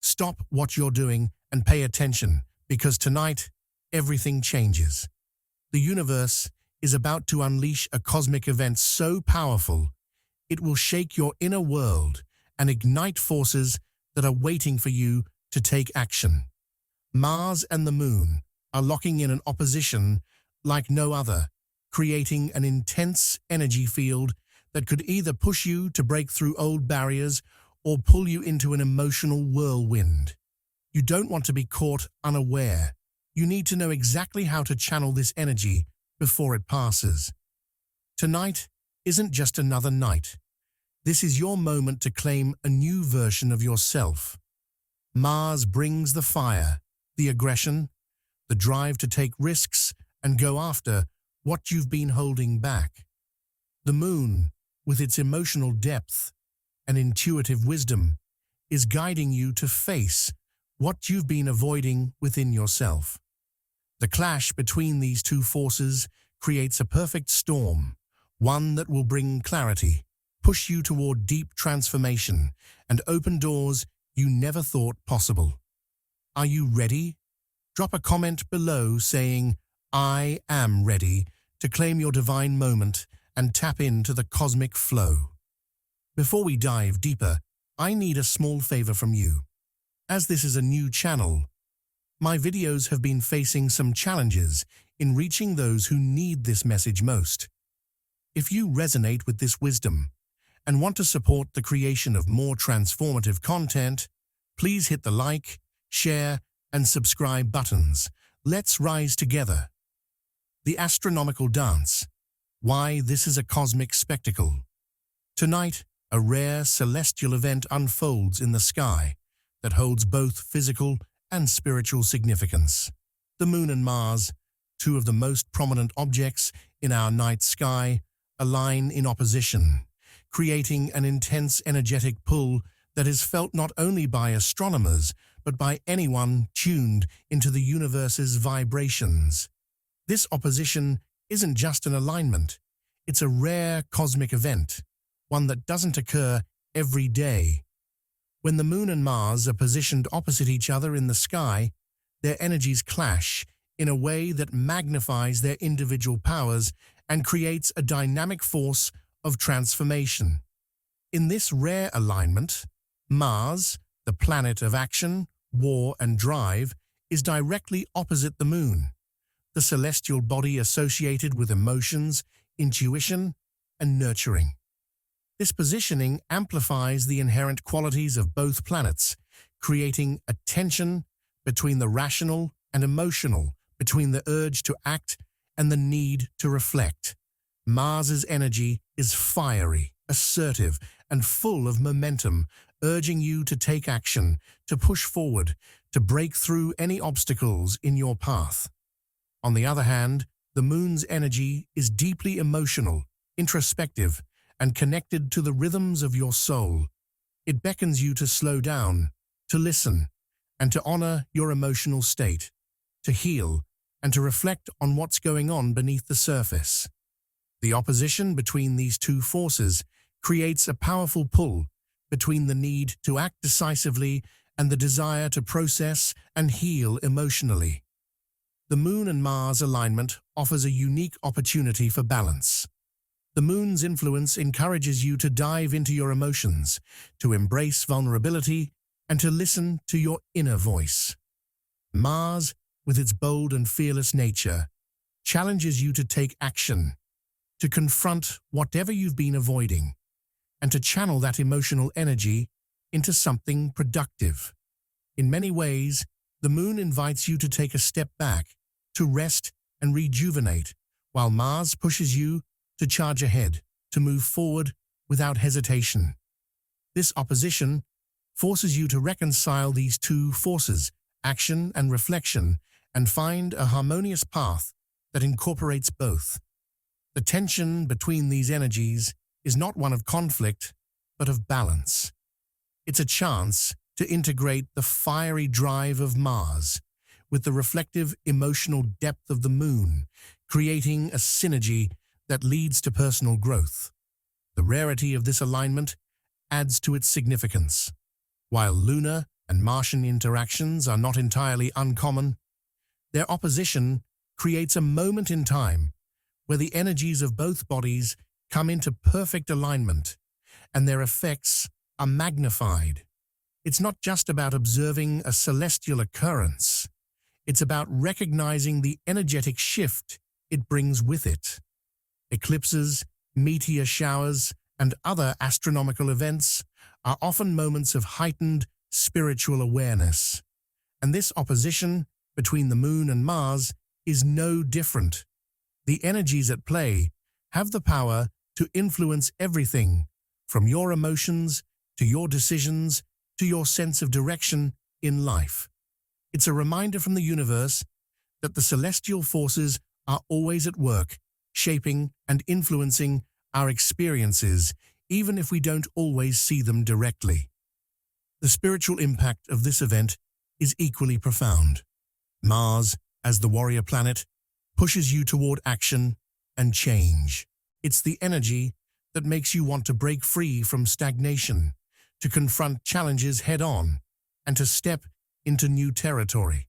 Stop what you're doing and pay attention, because tonight, everything changes. The universe is about to unleash a cosmic event so powerful, it will shake your inner world and ignite forces that are waiting for you to take action. Mars and the Moon are locking in an opposition like no other, creating an intense energy field that could either push you to break through old barriers or pull you into an emotional whirlwind. You don't want to be caught unaware. You need to know exactly how to channel this energy before it passes. Tonight isn't just another night. This is your moment to claim a new version of yourself. Mars brings the fire, the aggression, the drive to take risks and go after what you've been holding back. The Moon, with its emotional depth and intuitive wisdom, is guiding you to face what you've been avoiding within yourself. The clash between these two forces creates a perfect storm, one that will bring clarity, push you toward deep transformation, and open doors you never thought possible. Are you ready? Drop a comment below saying, "I am ready," to claim your divine moment and tap into the cosmic flow. Before we dive deeper, I need a small favor from you. As this is a new channel, my videos have been facing some challenges in reaching those who need this message most. If you resonate with this wisdom and want to support the creation of more transformative content, please hit the like, share, and subscribe buttons. Let's rise together. The astronomical dance. Why this is a cosmic spectacle. Tonight, a rare celestial event unfolds in the sky that holds both physical and spiritual significance. The Moon and Mars, two of the most prominent objects in our night sky, align in opposition, creating an intense energetic pull that is felt not only by astronomers, but by anyone tuned into the universe's vibrations. This opposition isn't just an alignment, it's a rare cosmic event, one that doesn't occur every day. When the Moon and Mars are positioned opposite each other in the sky, their energies clash in a way that magnifies their individual powers and creates a dynamic force of transformation. In this rare alignment, Mars, the planet of action, war, and drive, is directly opposite the Moon, the celestial body associated with emotions, intuition, and nurturing. This positioning amplifies the inherent qualities of both planets, creating a tension between the rational and emotional, between the urge to act and the need to reflect. Mars's energy is fiery, assertive, and full of momentum, urging you to take action, to push forward, to break through any obstacles in your path. On the other hand, the Moon's energy is deeply emotional, introspective, and connected to the rhythms of your soul. It beckons you to slow down, to listen, and to honor your emotional state, to heal, and to reflect on what's going on beneath the surface. The opposition between these two forces creates a powerful pull between the need to act decisively and the desire to process and heal emotionally. The Moon and Mars alignment offers a unique opportunity for balance. The Moon's influence encourages you to dive into your emotions, to embrace vulnerability, and to listen to your inner voice. Mars, with its bold and fearless nature, challenges you to take action, to confront whatever you've been avoiding, and to channel that emotional energy into something productive. In many ways, the Moon invites you to take a step back, to rest and rejuvenate, while Mars pushes you to charge ahead, to move forward without hesitation. This opposition forces you to reconcile these two forces, action and reflection, and find a harmonious path that incorporates both. The tension between these energies is not one of conflict, but of balance. It's a chance to integrate the fiery drive of Mars with the reflective emotional depth of the Moon, creating a synergy that leads to personal growth. The rarity of this alignment adds to its significance. While lunar and Martian interactions are not entirely uncommon, their opposition creates a moment in time where the energies of both bodies come into perfect alignment and their effects are magnified. It's not just about observing a celestial occurrence. It's about recognizing the energetic shift it brings with it. Eclipses, meteor showers, and other astronomical events are often moments of heightened spiritual awareness. And this opposition between the Moon and Mars is no different. The energies at play have the power to influence everything, from your emotions to your decisions to your sense of direction in life. It's a reminder from the universe that the celestial forces are always at work, shaping and influencing our experiences, even if we don't always see them directly. The spiritual impact of this event is equally profound. Mars, as the warrior planet, pushes you toward action and change. It's the energy that makes you want to break free from stagnation, to confront challenges head-on, and to step into new territory.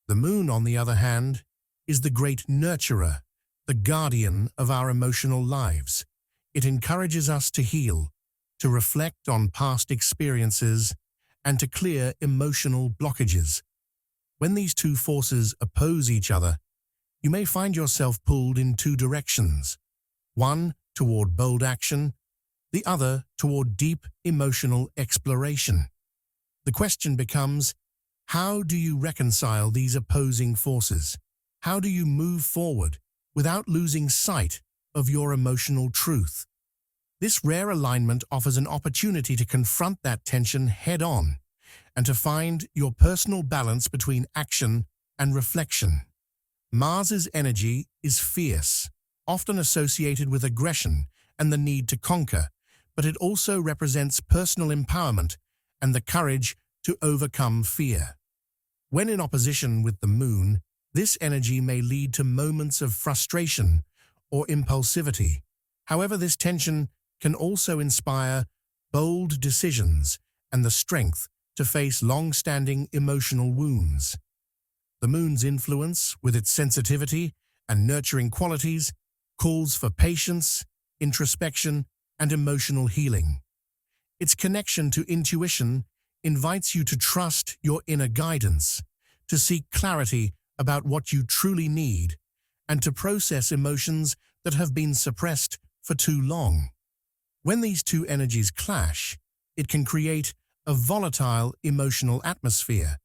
The Moon, on the other hand, is the great nurturer, the guardian of our emotional lives. It encourages us to heal, to reflect on past experiences, and to clear emotional blockages. When these two forces oppose each other, you may find yourself pulled in two directions, one toward bold action, the other toward deep emotional exploration. The question becomes, how do you reconcile these opposing forces? How do you move forward without losing sight of your emotional truth? This rare alignment offers an opportunity to confront that tension head-on and to find your personal balance between action and reflection. Mars's energy is fierce, often associated with aggression and the need to conquer, but it also represents personal empowerment and the courage to overcome fear. When in opposition with the Moon, this energy may lead to moments of frustration or impulsivity. However, this tension can also inspire bold decisions and the strength to face long-standing emotional wounds. The Moon's influence, with its sensitivity and nurturing qualities, calls for patience, introspection, and emotional healing. Its connection to intuition invites you to trust your inner guidance, to seek clarity about what you truly need, and to process emotions that have been suppressed for too long. When these two energies clash, it can create a volatile emotional atmosphere.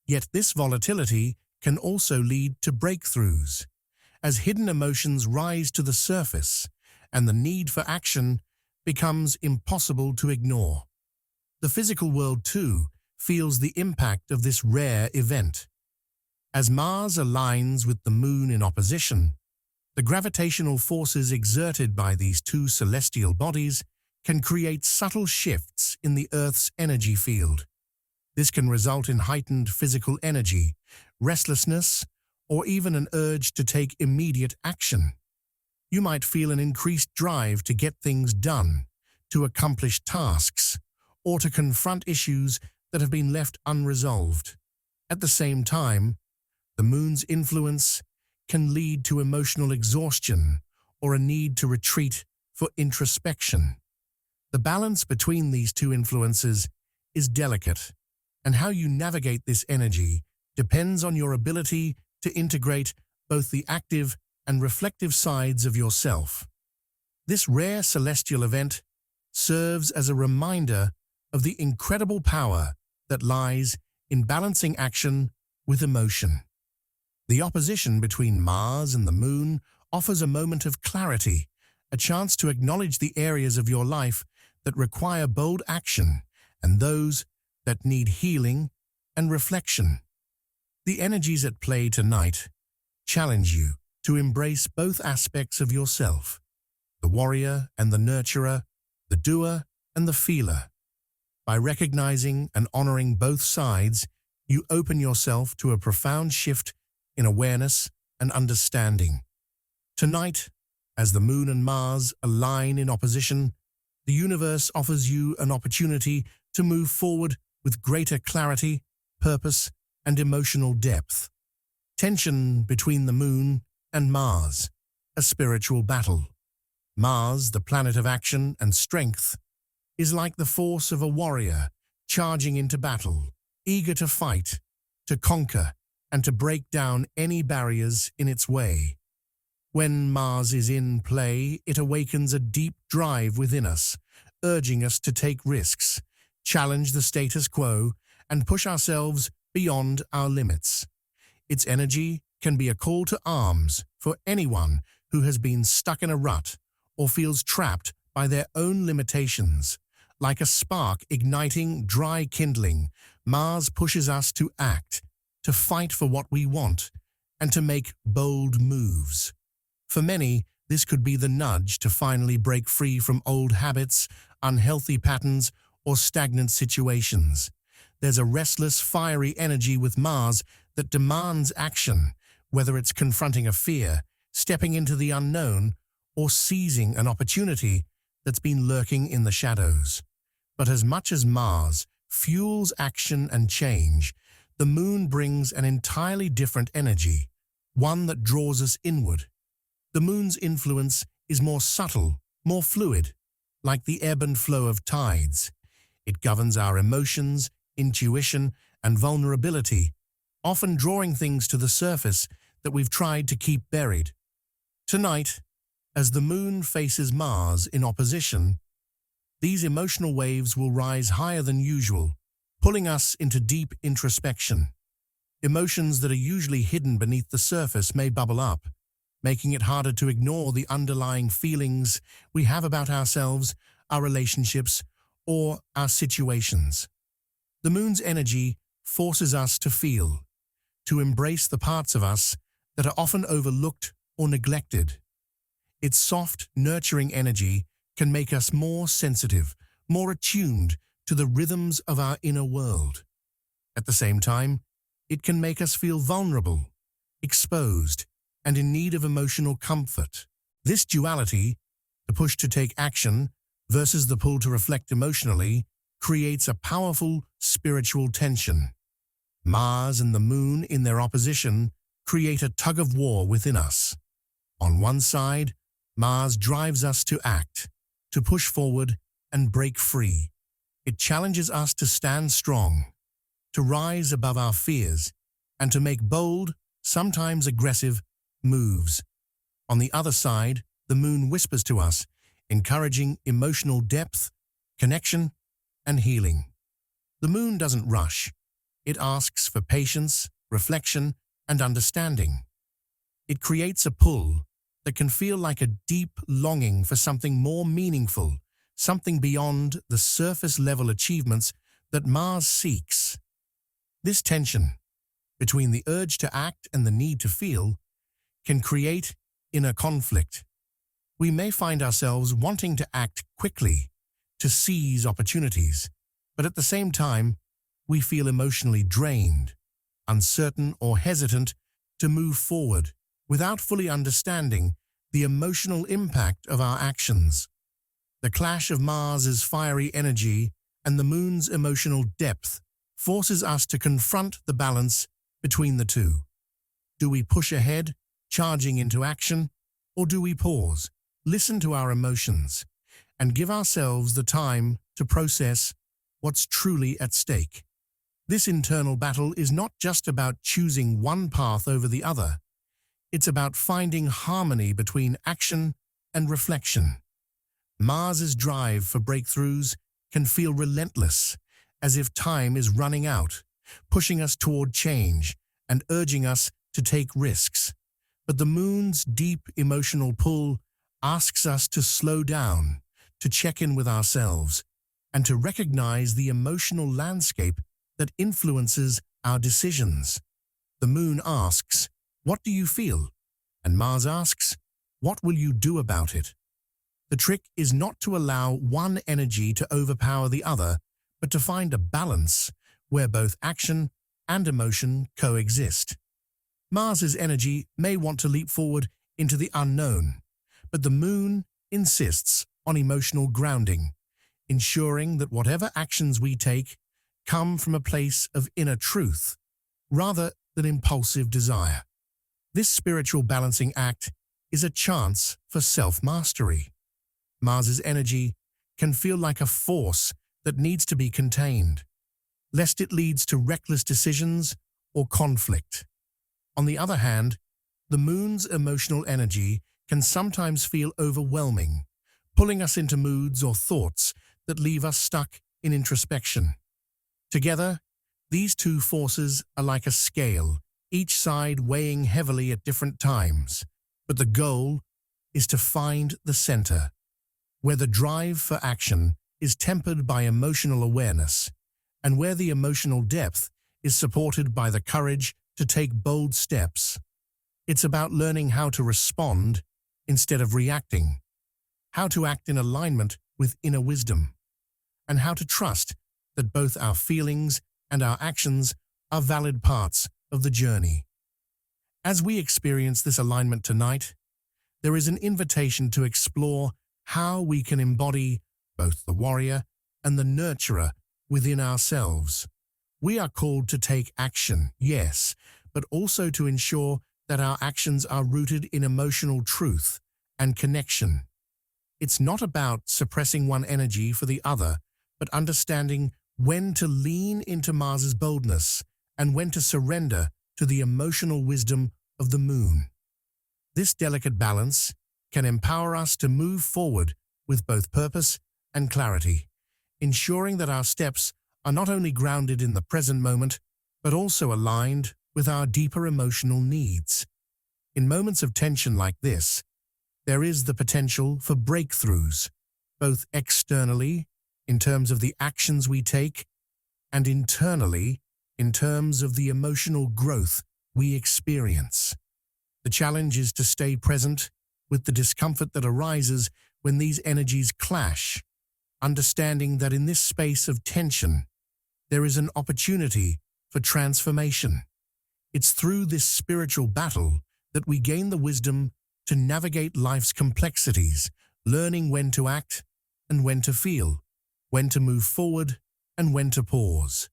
Yet this volatility can also lead to breakthroughs, as hidden emotions rise to the surface and the need for action becomes impossible to ignore. The physical world, too, feels the impact of this rare event. As Mars aligns with the Moon in opposition, the gravitational forces exerted by these two celestial bodies can create subtle shifts in the Earth's energy field. This can result in heightened physical energy, restlessness, or even an urge to take immediate action. You might feel an increased drive to get things done, to accomplish tasks, or to confront issues that have been left unresolved. At the same time, the Moon's influence can lead to emotional exhaustion or a need to retreat for introspection. The balance between these two influences is delicate, and how you navigate this energy depends on your ability to integrate both the active and reflective sides of yourself. This rare celestial event serves as a reminder of the incredible power that lies in balancing action with emotion. The opposition between Mars and the Moon offers a moment of clarity, a chance to acknowledge the areas of your life that require bold action and those that need healing and reflection. The energies at play tonight challenge you to embrace both aspects of yourself, the warrior and the nurturer, the doer and the feeler. By recognizing and honoring both sides, you open yourself to a profound shift in awareness and understanding. Tonight, as the Moon and Mars align in opposition, the universe offers you an opportunity to move forward with greater clarity, purpose, and emotional depth. Tension between the Moon and Mars, a spiritual battle. Mars, the planet of action and strength, is like the force of a warrior charging into battle, eager to fight, to conquer, and to break down any barriers in its way. When Mars is in play, it awakens a deep drive within us, urging us to take risks, challenge the status quo, and push ourselves beyond our limits. Its energy can be a call to arms for anyone who has been stuck in a rut or feels trapped by their own limitations. Like a spark igniting dry kindling, Mars pushes us to act, to fight for what we want, and to make bold moves. For many, this could be the nudge to finally break free from old habits, unhealthy patterns, or stagnant situations. There's a restless, fiery energy with Mars that demands action, whether it's confronting a fear, stepping into the unknown, or seizing an opportunity that's been lurking in the shadows. But as much as Mars fuels action and change, the Moon brings an entirely different energy, one that draws us inward. The Moon's influence is more subtle, more fluid, like the ebb and flow of tides. It governs our emotions, intuition, and vulnerability, often drawing things to the surface that we've tried to keep buried. Tonight, as the Moon faces Mars in opposition, these emotional waves will rise higher than usual, pulling us into deep introspection. Emotions that are usually hidden beneath the surface may bubble up, making it harder to ignore the underlying feelings we have about ourselves, our relationships, or our situations. The Moon's energy forces us to feel, to embrace the parts of us that are often overlooked or neglected. Its soft, nurturing energy can make us more sensitive, more attuned to the rhythms of our inner world. At the same time, it can make us feel vulnerable, exposed, and in need of emotional comfort. This duality, the push to take action versus the pull to reflect emotionally, creates a powerful spiritual tension. Mars and the Moon in their opposition create a tug-of-war within us. On one side, Mars drives us to act, to push forward and break free. It challenges us to stand strong, to rise above our fears, and to make bold, sometimes aggressive, moves. On the other side, the Moon whispers to us, encouraging emotional depth, connection, and healing. The Moon doesn't rush. It asks for patience, reflection, and understanding. It creates a pull that can feel like a deep longing for something more meaningful, something beyond the surface-level achievements that Mars seeks. This tension between the urge to act and the need to feel can create inner conflict. We may find ourselves wanting to act quickly, to seize opportunities, but at the same time, we feel emotionally drained, uncertain or hesitant to move forward without fully understanding the emotional impact of our actions. The clash of Mars's fiery energy and the Moon's emotional depth forces us to confront the balance between the two. Do we push ahead, charging into action, or do we pause, listen to our emotions, and give ourselves the time to process what's truly at stake? This internal battle is not just about choosing one path over the other. It's about finding harmony between action and reflection. Mars's drive for breakthroughs can feel relentless, as if time is running out, pushing us toward change and urging us to take risks. But the Moon's deep emotional pull asks us to slow down, to check in with ourselves, and to recognize the emotional landscape that influences our decisions. The Moon asks, "What do you feel?" And Mars asks, "What will you do about it?" The trick is not to allow one energy to overpower the other, but to find a balance where both action and emotion coexist. Mars's energy may want to leap forward into the unknown, but the Moon insists on emotional grounding, ensuring that whatever actions we take come from a place of inner truth, rather than impulsive desire. This spiritual balancing act is a chance for self-mastery. Mars's energy can feel like a force that needs to be contained, lest it leads to reckless decisions or conflict. On the other hand, the moon's emotional energy can sometimes feel overwhelming, pulling us into moods or thoughts that leave us stuck in introspection. Together, these two forces are like a scale, each side weighing heavily at different times, but the goal is to find the center, where the drive for action is tempered by emotional awareness, and where the emotional depth is supported by the courage to take bold steps. It's about learning how to respond instead of reacting, how to act in alignment with inner wisdom, and how to trust that both our feelings and our actions are valid parts of the journey. As we experience this alignment tonight, there is an invitation to explore how we can embody both the warrior and the nurturer within ourselves. We are called to take action, yes, but also to ensure that our actions are rooted in emotional truth and connection. It's not about suppressing one energy for the other, but understanding when to lean into Mars's boldness and when to surrender to the emotional wisdom of the moon. This delicate balance can empower us to move forward with both purpose and clarity, ensuring that our steps are not only grounded in the present moment, but also aligned with our deeper emotional needs. In moments of tension like this, there is the potential for breakthroughs, both externally, in terms of the actions we take, and internally, in terms of the emotional growth we experience. The challenge is to stay present with the discomfort that arises when these energies clash, understanding that in this space of tension, there is an opportunity for transformation. It's through this spiritual battle that we gain the wisdom to navigate life's complexities, learning when to act and when to feel, when to move forward and when to pause.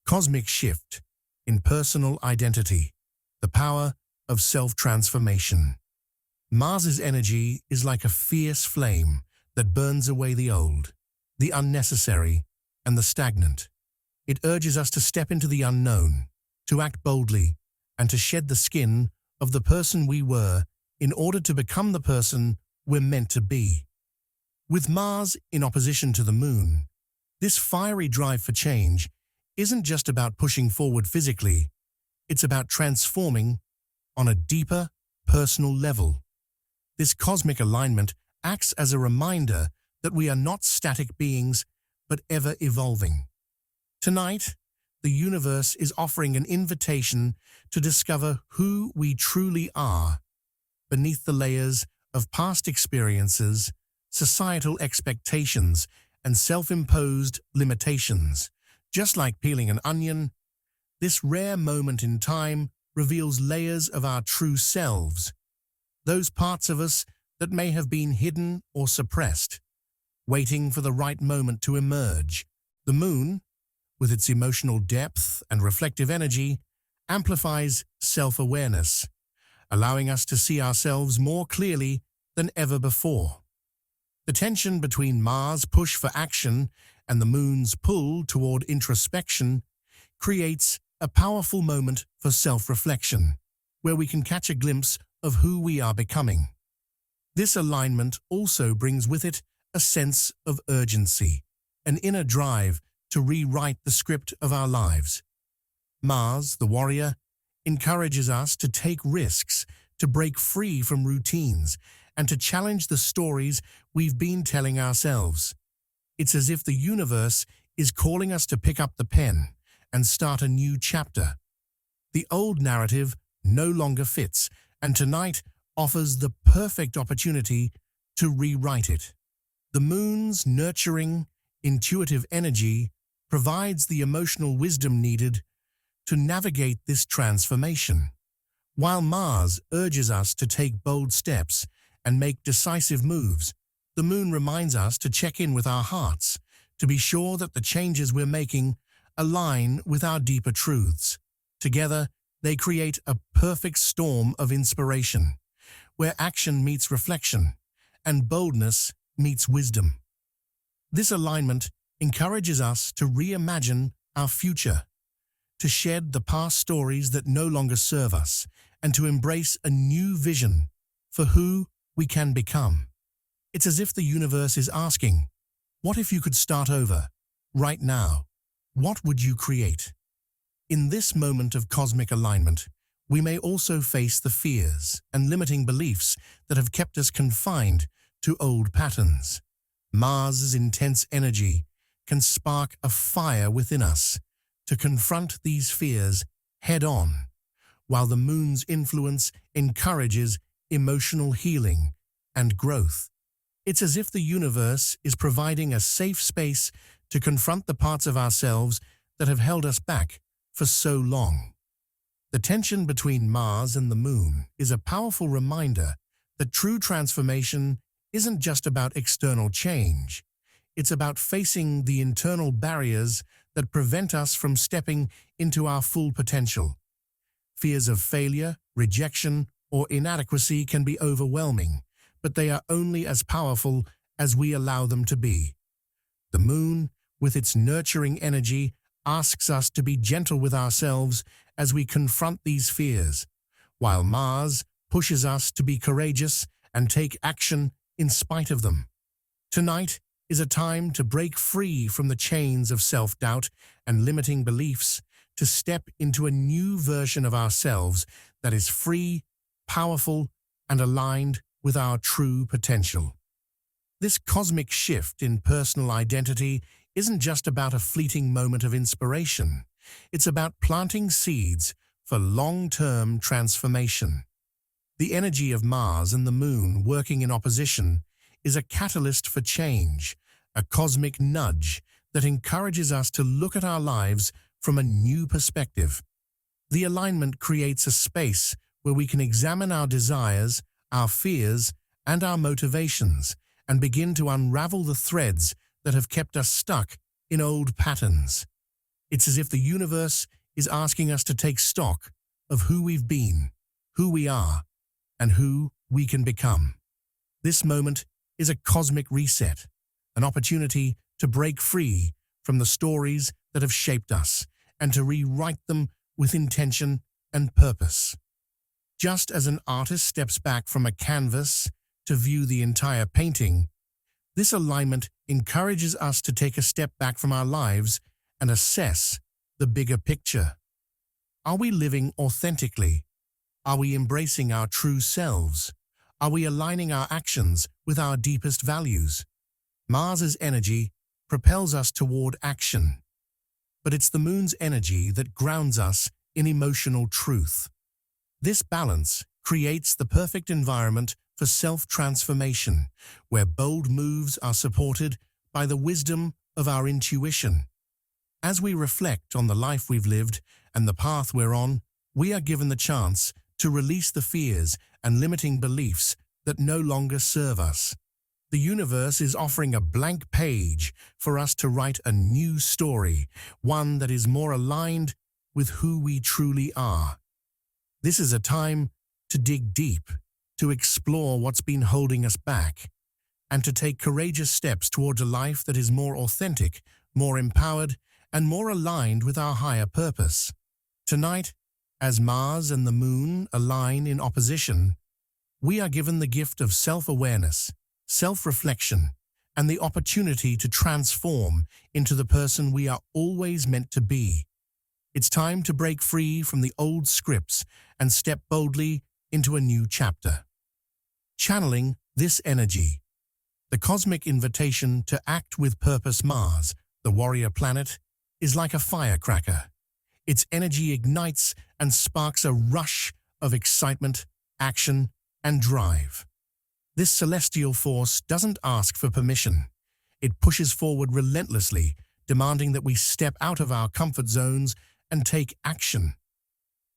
Cosmic shift in personal identity, the power of self-transformation. Mars's energy is like a fierce flame that burns away the old, the unnecessary, and the stagnant. It urges us to step into the unknown, to act boldly, and to shed the skin of the person we were in order to become the person we're meant to be. With Mars in opposition to the moon, this fiery drive for change isn't just about pushing forward physically, it's about transforming on a deeper, personal level. This cosmic alignment acts as a reminder that we are not static beings, but ever evolving. Tonight, the universe is offering an invitation to discover who we truly are, beneath the layers of past experiences, societal expectations, and self-imposed limitations. Just like peeling an onion, this rare moment in time reveals layers of our true selves, those parts of us that may have been hidden or suppressed, waiting for the right moment to emerge. The moon, with its emotional depth and reflective energy, amplifies self-awareness, allowing us to see ourselves more clearly than ever before. The tension between Mars' push for action and the moon's pull toward introspection creates a powerful moment for self-reflection, where we can catch a glimpse of who we are becoming. This alignment also brings with it a sense of urgency, an inner drive to rewrite the script of our lives. Mars, the warrior, encourages us to take risks, to break free from routines, and to challenge the stories we've been telling ourselves. It's as if the universe is calling us to pick up the pen and start a new chapter. The old narrative no longer fits, and tonight offers the perfect opportunity to rewrite it. The moon's nurturing, intuitive energy provides the emotional wisdom needed to navigate this transformation, while Mars urges us to take bold steps and make decisive moves. The moon reminds us to check in with our hearts, to be sure that the changes we're making align with our deeper truths. Together, they create a perfect storm of inspiration, where action meets reflection and boldness meets wisdom. This alignment encourages us to reimagine our future, to shed the past stories that no longer serve us, and to embrace a new vision for who we can become. It's as if the universe is asking, what if you could start over, right now? What would you create? In this moment of cosmic alignment, we may also face the fears and limiting beliefs that have kept us confined to old patterns. Mars's intense energy can spark a fire within us to confront these fears head-on, while the moon's influence encourages emotional healing and growth. It's as if the universe is providing a safe space to confront the parts of ourselves that have held us back for so long. The tension between Mars and the moon is a powerful reminder that true transformation isn't just about external change. It's about facing the internal barriers that prevent us from stepping into our full potential. Fears of failure, rejection, or inadequacy can be overwhelming, but they are only as powerful as we allow them to be. The moon, with its nurturing energy, asks us to be gentle with ourselves as we confront these fears, while Mars pushes us to be courageous and take action in spite of them. Tonight is a time to break free from the chains of self-doubt and limiting beliefs, to step into a new version of ourselves that is free, powerful, and aligned with our true potential. This cosmic shift in personal identity isn't just about a fleeting moment of inspiration. It's about planting seeds for long-term transformation. The energy of Mars and the moon working in opposition is a catalyst for change, a cosmic nudge that encourages us to look at our lives from a new perspective. The alignment creates a space where we can examine our desires, our fears, and our motivations, and begin to unravel the threads that have kept us stuck in old patterns. It's as if the universe is asking us to take stock of who we've been, who we are, and who we can become. This moment is a cosmic reset, an opportunity to break free from the stories that have shaped us and to rewrite them with intention and purpose. Just as an artist steps back from a canvas to view the entire painting, this alignment encourages us to take a step back from our lives and assess the bigger picture. Are we living authentically? Are we embracing our true selves? Are we aligning our actions with our deepest values? Mars's energy propels us toward action, but it's the moon's energy that grounds us in emotional truth. This balance creates the perfect environment for self-transformation, where bold moves are supported by the wisdom of our intuition. As we reflect on the life we've lived and the path we're on, we are given the chance to release the fears and limiting beliefs that no longer serve us. The universe is offering a blank page for us to write a new story, one that is more aligned with who we truly are. This is a time to dig deep, to explore what's been holding us back, and to take courageous steps towards a life that is more authentic, more empowered, and more aligned with our higher purpose. Tonight, as Mars and the moon align in opposition, we are given the gift of self-awareness, self-reflection, and the opportunity to transform into the person we are always meant to be. It's time to break free from the old scripts and step boldly into a new chapter. Channeling this energy, the cosmic invitation to act with purpose. Mars, the warrior planet, is like a firecracker. Its energy ignites and sparks a rush of excitement, action, and drive. This celestial force doesn't ask for permission. It pushes forward relentlessly, demanding that we step out of our comfort zones and take action.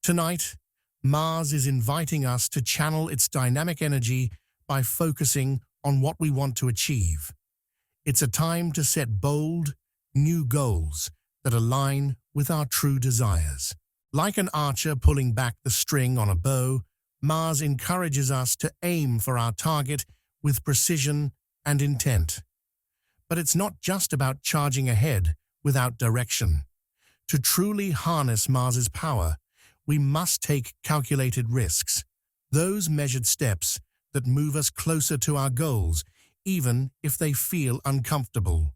Tonight, Mars is inviting us to channel its dynamic energy by focusing on what we want to achieve. It's a time to set bold, new goals, that align with our true desires. Like an archer pulling back the string on a bow, Mars encourages us to aim for our target with precision and intent. But it's not just about charging ahead without direction. To truly harness Mars's power, we must take calculated risks, those measured steps that move us closer to our goals, even if they feel uncomfortable.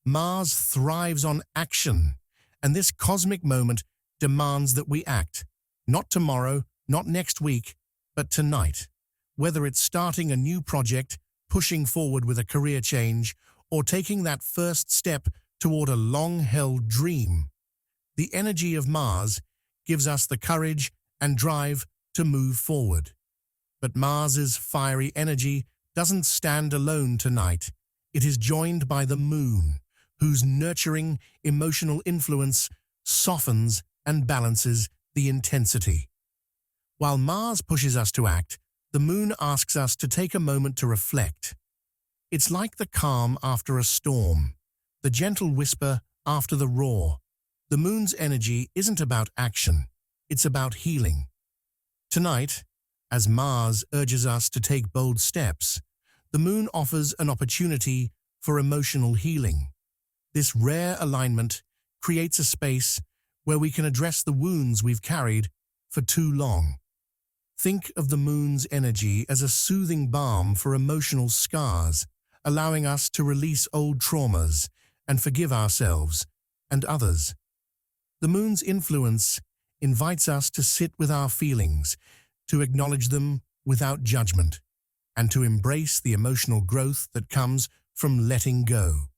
Mars thrives on action, and this cosmic moment demands that we act. Not tomorrow, not next week, but tonight. Whether it's starting a new project, pushing forward with a career change, or taking that first step toward a long-held dream, the energy of Mars gives us the courage and drive to move forward. But Mars's fiery energy doesn't stand alone tonight. It is joined by the Moon, whose nurturing, emotional influence softens and balances the intensity. While Mars pushes us to act, the Moon asks us to take a moment to reflect. It's like the calm after a storm, the gentle whisper after the roar. The Moon's energy isn't about action, it's about healing. Tonight, as Mars urges us to take bold steps, the Moon offers an opportunity for emotional healing. This rare alignment creates a space where we can address the wounds we've carried for too long. Think of the Moon's energy as a soothing balm for emotional scars, allowing us to release old traumas and forgive ourselves and others. The Moon's influence invites us to sit with our feelings, to acknowledge them without judgment, and to embrace the emotional growth that comes from letting go.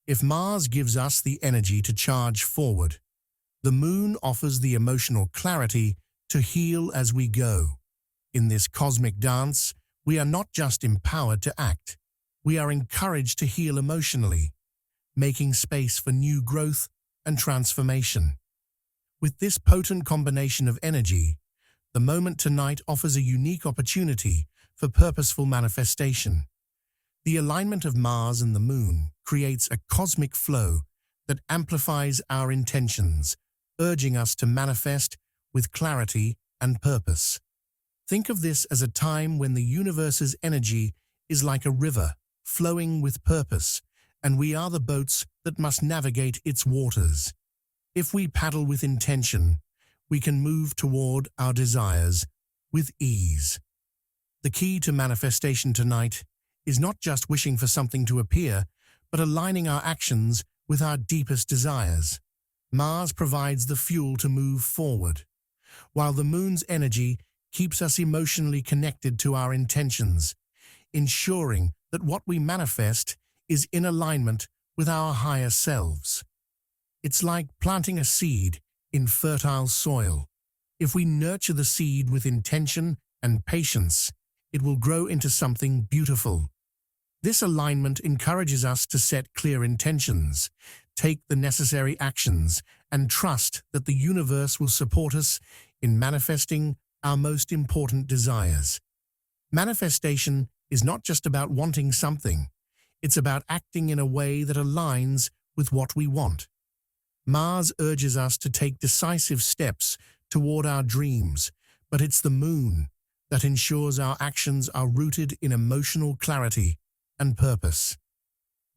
If Mars gives us the energy to charge forward, the Moon offers the emotional clarity to heal as we go. In this cosmic dance, we are not just empowered to act, we are encouraged to heal emotionally, making space for new growth and transformation. With this potent combination of energy, the moment tonight offers a unique opportunity for purposeful manifestation. The alignment of Mars and the Moon creates a cosmic flow that amplifies our intentions, urging us to manifest with clarity and purpose. Think of this as a time when the universe's energy is like a river, flowing with purpose, and we are the boats that must navigate its waters. If we paddle with intention, we can move toward our desires with ease. The key to manifestation tonight is not just wishing for something to appear, but aligning our actions with our deepest desires. Mars provides the fuel to move forward, while the Moon's energy keeps us emotionally connected to our intentions, ensuring that what we manifest is in alignment with our higher selves. It's like planting a seed in fertile soil. If we nurture the seed with intention and patience, it will grow into something beautiful. This alignment encourages us to set clear intentions, take the necessary actions, and trust that the universe will support us in manifesting our most important desires. Manifestation is not just about wanting something, it's about acting in a way that aligns with what we want. Mars urges us to take decisive steps toward our dreams, but it's the Moon that ensures our actions are rooted in emotional clarity and purpose.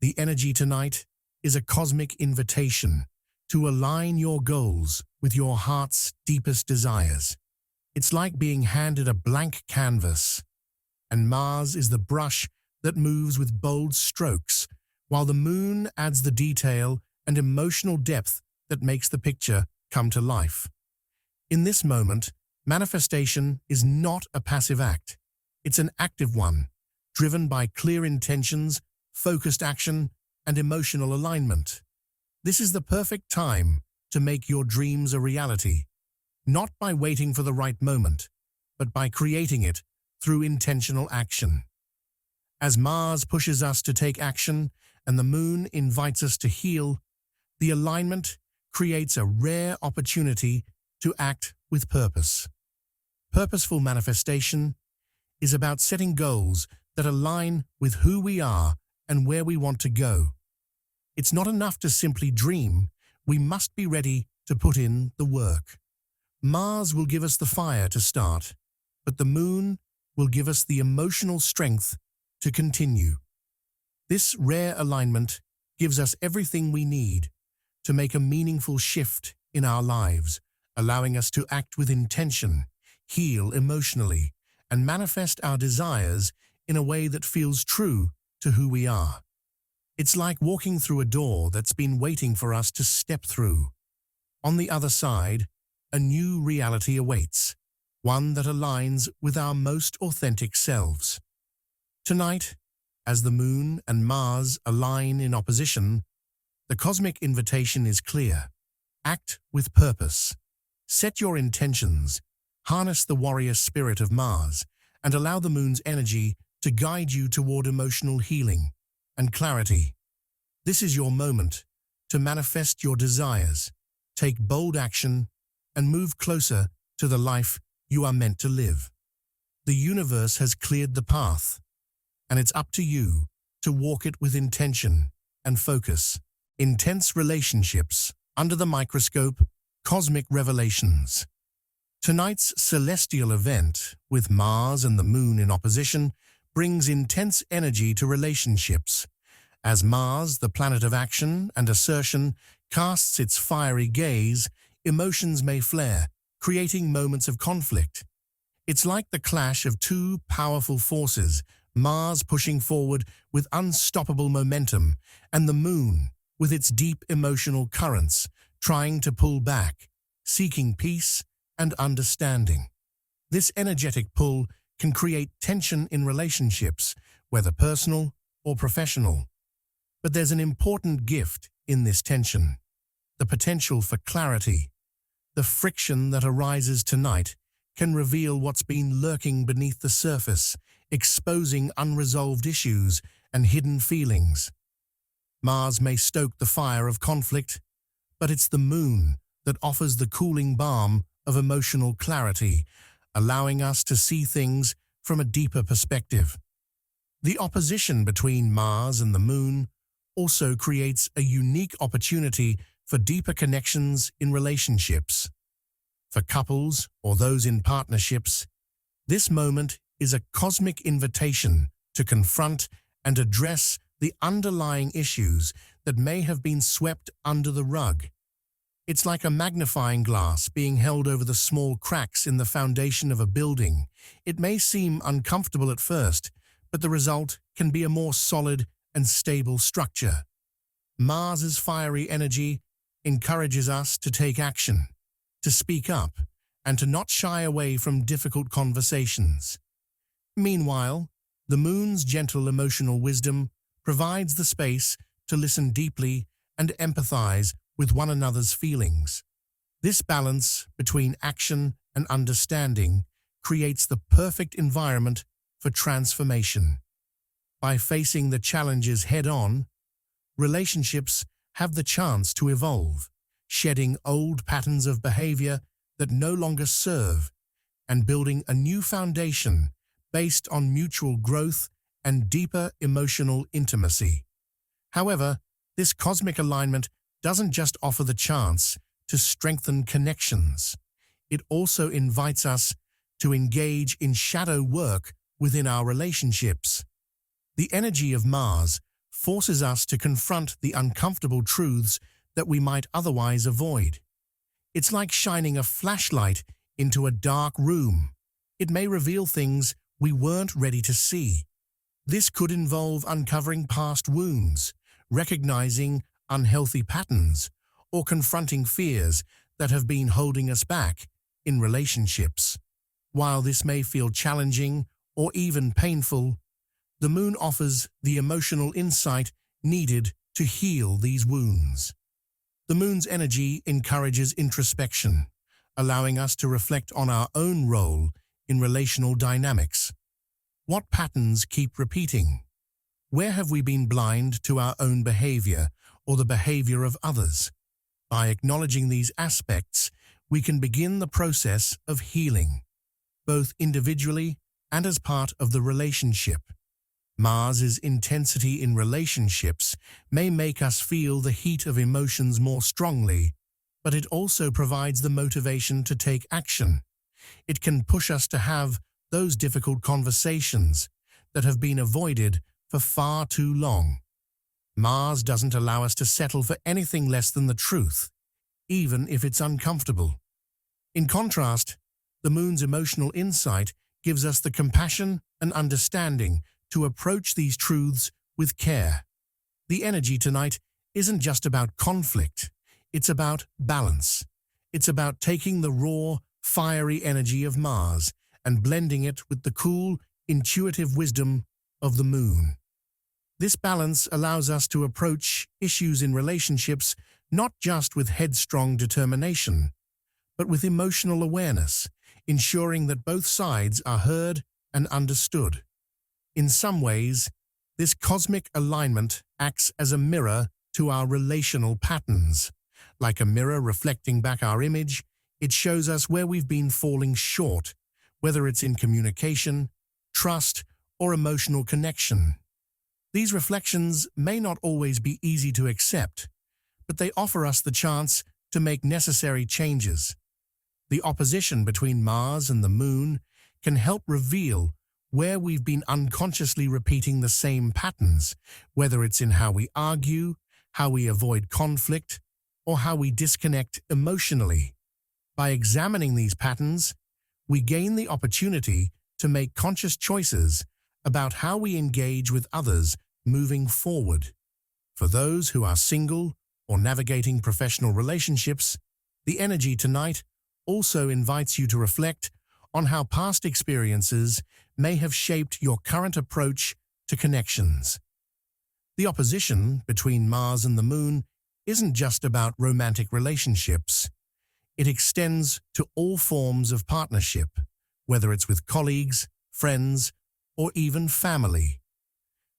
The energy tonight is a cosmic invitation to align your goals with your heart's deepest desires. It's like being handed a blank canvas, and Mars is the brush that moves with bold strokes, while the Moon adds the detail and emotional depth that makes the picture come to life. In this moment, manifestation is not a passive act. It's an active one, driven by clear intentions, focused action, and emotional alignment. This is the perfect time to make your dreams a reality, not by waiting for the right moment, but by creating it through intentional action. As Mars pushes us to take action and the Moon invites us to heal, the alignment creates a rare opportunity to act with purpose. Purposeful manifestation is about setting goals that align with who we are and where we want to go. It's not enough to simply dream, we must be ready to put in the work. Mars will give us the fire to start, but the moon will give us the emotional strength to continue. This rare alignment gives us everything we need to make a meaningful shift in our lives, allowing us to act with intention, heal emotionally, and manifest our desires in a way that feels true to who we are. It's like walking through a door that's been waiting for us to step through. On the other side, a new reality awaits, one that aligns with our most authentic selves. Tonight, as the moon and Mars align in opposition, the cosmic invitation is clear. Act with purpose. Set your intentions, harness the warrior spirit of Mars, and allow the moon's energy to guide you toward emotional healing and clarity. This is your moment to manifest your desires, take bold action, and move closer to the life you are meant to live. The universe has cleared the path, and it's up to you to walk it with intention and focus. Intense relationships under the microscope, cosmic revelations. Tonight's celestial event, with Mars and the moon in opposition, brings intense energy to relationships. As Mars, the planet of action and assertion, casts its fiery gaze, emotions may flare, creating moments of conflict. It's like the clash of two powerful forces, Mars pushing forward with unstoppable momentum, and the moon, with its deep emotional currents, trying to pull back, seeking peace and understanding. This energetic pull can create tension in relationships, whether personal or professional. But there's an important gift in this tension: the potential for clarity. The friction that arises tonight can reveal what's been lurking beneath the surface, exposing unresolved issues and hidden feelings. Mars may stoke the fire of conflict, but it's the moon that offers the cooling balm of emotional clarity, allowing us to see things from a deeper perspective. The opposition between Mars and the moon also creates a unique opportunity for deeper connections in relationships. For couples or those in partnerships, this moment is a cosmic invitation to confront and address the underlying issues that may have been swept under the rug. It's like a magnifying glass being held over the small cracks in the foundation of a building. It may seem uncomfortable at first, but the result can be a more solid and stable structure. Mars's fiery energy encourages us to take action, to speak up, and to not shy away from difficult conversations. Meanwhile, the moon's gentle emotional wisdom provides the space to listen deeply and empathize with one another's feelings. This balance between action and understanding creates the perfect environment for transformation. By facing the challenges head-on, relationships have the chance to evolve, shedding old patterns of behavior that no longer serve and building a new foundation based on mutual growth and deeper emotional intimacy. However, this cosmic alignment doesn't just offer the chance to strengthen connections. It also invites us to engage in shadow work within our relationships. The energy of Mars forces us to confront the uncomfortable truths that we might otherwise avoid. It's like shining a flashlight into a dark room. It may reveal things we weren't ready to see. This could involve uncovering past wounds, recognizing unhealthy patterns, or confronting fears that have been holding us back in relationships. While this may feel challenging or even painful, the moon offers the emotional insight needed to heal these wounds. The moon's energy encourages introspection, allowing us to reflect on our own role in relational dynamics. What patterns keep repeating? Where have we been blind to our own behavior or the behavior of others? By acknowledging these aspects, we can begin the process of healing, both individually and as part of the relationship. Mars's intensity in relationships may make us feel the heat of emotions more strongly, but it also provides the motivation to take action. It can push us to have those difficult conversations that have been avoided for far too long. Mars doesn't allow us to settle for anything less than the truth, even if it's uncomfortable. In contrast, the Moon's emotional insight gives us the compassion and understanding to approach these truths with care. The energy tonight isn't just about conflict, it's about balance. It's about taking the raw, fiery energy of Mars and blending it with the cool, intuitive wisdom of the Moon. This balance allows us to approach issues in relationships not just with headstrong determination, but with emotional awareness, ensuring that both sides are heard and understood. In some ways, this cosmic alignment acts as a mirror to our relational patterns. Like a mirror reflecting back our image, it shows us where we've been falling short, whether it's in communication, trust, or emotional connection. These reflections may not always be easy to accept, but they offer us the chance to make necessary changes. The opposition between Mars and the Moon can help reveal where we've been unconsciously repeating the same patterns, whether it's in how we argue, how we avoid conflict, or how we disconnect emotionally. By examining these patterns, we gain the opportunity to make conscious choices about how we engage with others moving forward. For those who are single or navigating professional relationships, the energy tonight also invites you to reflect on how past experiences may have shaped your current approach to connections. The opposition between Mars and the Moon isn't just about romantic relationships. It extends to all forms of partnership, whether it's with colleagues, friends, or even family.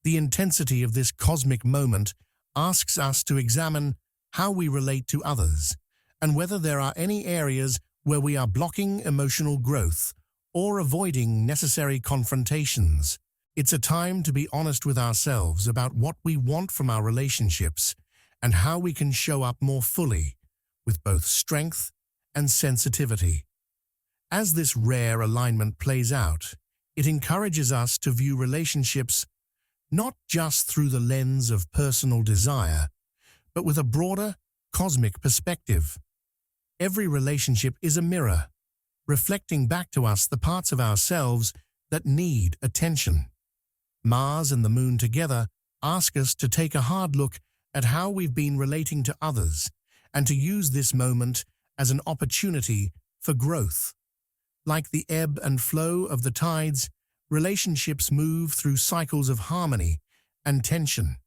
The intensity of this cosmic moment asks us to examine how we relate to others and whether there are any areas where we are blocking emotional growth or avoiding necessary confrontations. It's a time to be honest with ourselves about what we want from our relationships and how we can show up more fully with both strength and sensitivity. As this rare alignment plays out, it encourages us to view relationships not just through the lens of personal desire, but with a broader cosmic perspective. Every relationship is a mirror, reflecting back to us the parts of ourselves that need attention. Mars and the Moon together ask us to take a hard look at how we've been relating to others and to use this moment as an opportunity for growth. Like the ebb and flow of the tides, relationships move through cycles of harmony and tension.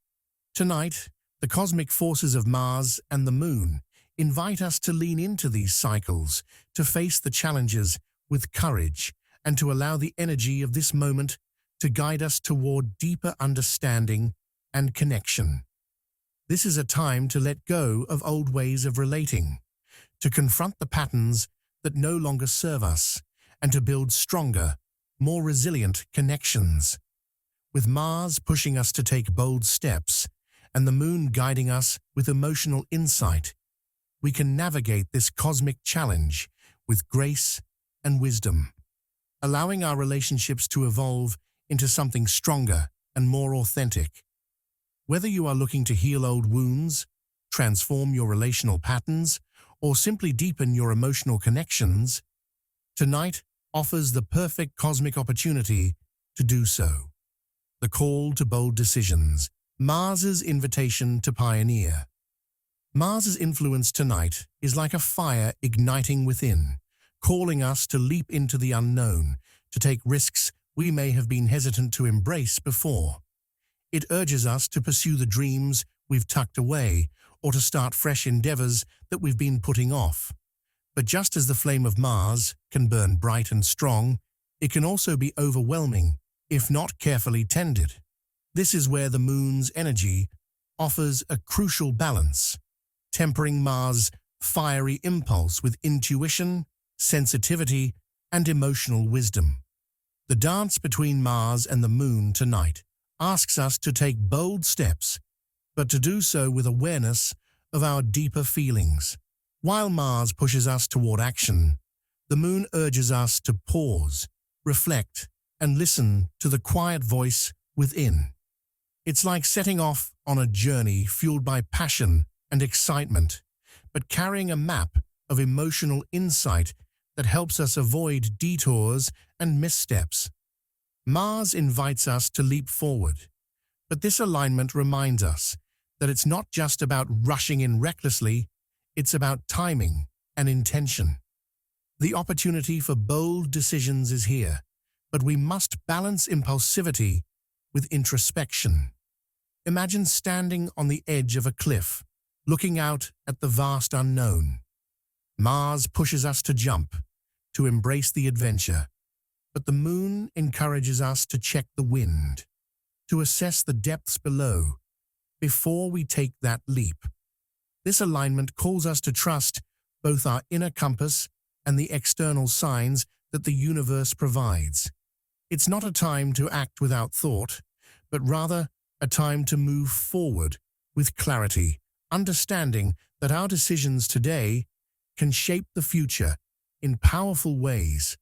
Tonight, the cosmic forces of Mars and the Moon invite us to lean into these cycles, to face the challenges with courage, and to allow the energy of this moment to guide us toward deeper understanding and connection. This is a time to let go of old ways of relating, to confront the patterns that no longer serve us, and to build stronger, more resilient connections. With Mars pushing us to take bold steps, and the Moon guiding us with emotional insight, we can navigate this cosmic challenge with grace and wisdom, allowing our relationships to evolve into something stronger and more authentic. Whether you are looking to heal old wounds, transform your relational patterns, or simply deepen your emotional connections, tonight offers the perfect cosmic opportunity to do so. The call to bold decisions, Mars's invitation to pioneer. Mars's influence tonight is like a fire igniting within, calling us to leap into the unknown, to take risks we may have been hesitant to embrace before. It urges us to pursue the dreams we've tucked away or to start fresh endeavors that we've been putting off. But just as the flame of Mars can burn bright and strong, it can also be overwhelming if not carefully tended. This is where the Moon's energy offers a crucial balance, tempering Mars' fiery impulse with intuition, sensitivity, and emotional wisdom. The dance between Mars and the Moon tonight asks us to take bold steps, but to do so with awareness of our deeper feelings. While Mars pushes us toward action, the Moon urges us to pause, reflect, and listen to the quiet voice within. It's like setting off on a journey fueled by passion and excitement, but carrying a map of emotional insight that helps us avoid detours and missteps. Mars invites us to leap forward, but this alignment reminds us that it's not just about rushing in recklessly, it's about timing and intention. The opportunity for bold decisions is here, but we must balance impulsivity with introspection. Imagine standing on the edge of a cliff, looking out at the vast unknown. Mars pushes us to jump, to embrace the adventure, but the Moon encourages us to check the wind, to assess the depths below, before we take that leap. This alignment calls us to trust both our inner compass and the external signs that the universe provides. It's not a time to act without thought, but rather a time to move forward with clarity, understanding that our decisions today can shape the future in powerful ways.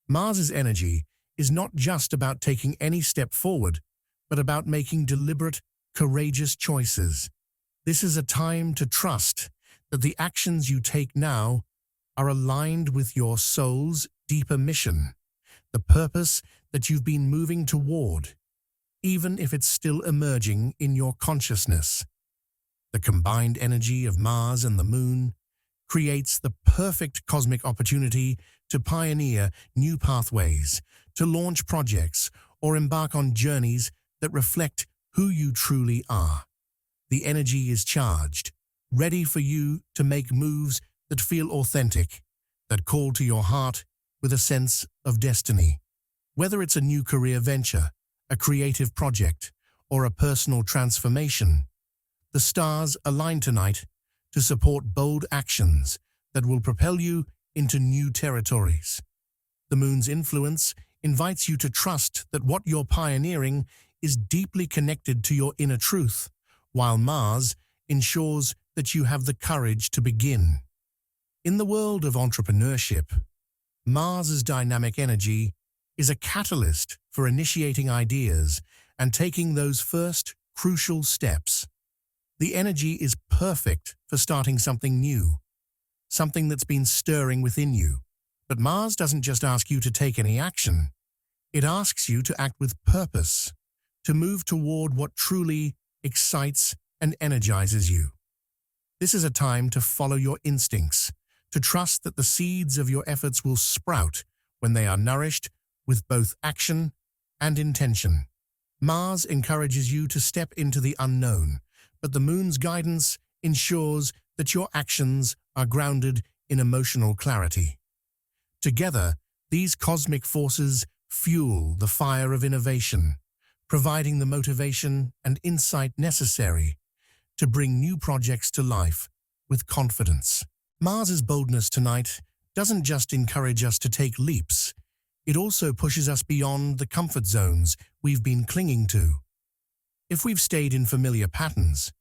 Mars's energy is not just about taking any step forward, but about making deliberate, courageous choices. This is a time to trust that the actions you take now are aligned with your soul's deeper mission, the purpose that you've been moving toward, even if it's still emerging in your consciousness. The combined energy of Mars and the Moon creates the perfect cosmic opportunity to pioneer new pathways, to launch projects, or embark on journeys that reflect who you truly are. The energy is charged, ready for you to make moves that feel authentic, that call to your heart with a sense of destiny. Whether it's a new career venture, a creative project, or a personal transformation, the stars align tonight to support bold actions that will propel you into new territories. The Moon's influence invites you to trust that what you're pioneering is deeply connected to your inner truth, while Mars ensures that you have the courage to begin. In the world of entrepreneurship, Mars's dynamic energy is a catalyst for initiating ideas and taking those first crucial steps. The energy is perfect for starting something new, something that's been stirring within you. But Mars doesn't just ask you to take any action. It asks you to act with purpose, to move toward what truly excites and energizes you. This is a time to follow your instincts, to trust that the seeds of your efforts will sprout when they are nourished with both action and intention. Mars encourages you to step into the unknown, but the Moon's guidance ensures that your actions are grounded in emotional clarity. Together, these cosmic forces fuel the fire of innovation, providing the motivation and insight necessary to bring new projects to life with confidence. Mars's boldness tonight doesn't just encourage us to take leaps, it also pushes us beyond the comfort zones we've been clinging to. If we've stayed in familiar patterns,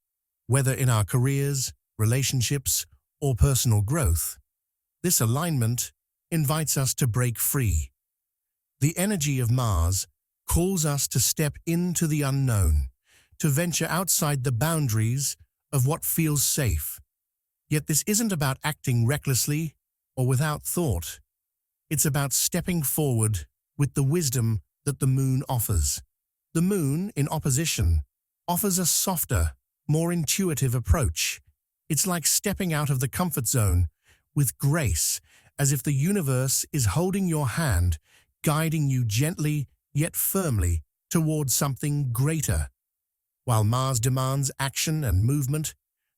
whether in our careers, relationships, or personal growth, this alignment invites us to break free. The energy of Mars calls us to step into the unknown, to venture outside the boundaries of what feels safe. Yet this isn't about acting recklessly or without thought. It's about stepping forward with the wisdom that the Moon offers. The Moon, in opposition, offers a softer, more intuitive approach. It's like stepping out of the comfort zone with grace, as if the universe is holding your hand, guiding you gently yet firmly towards something greater. While Mars demands action and movement,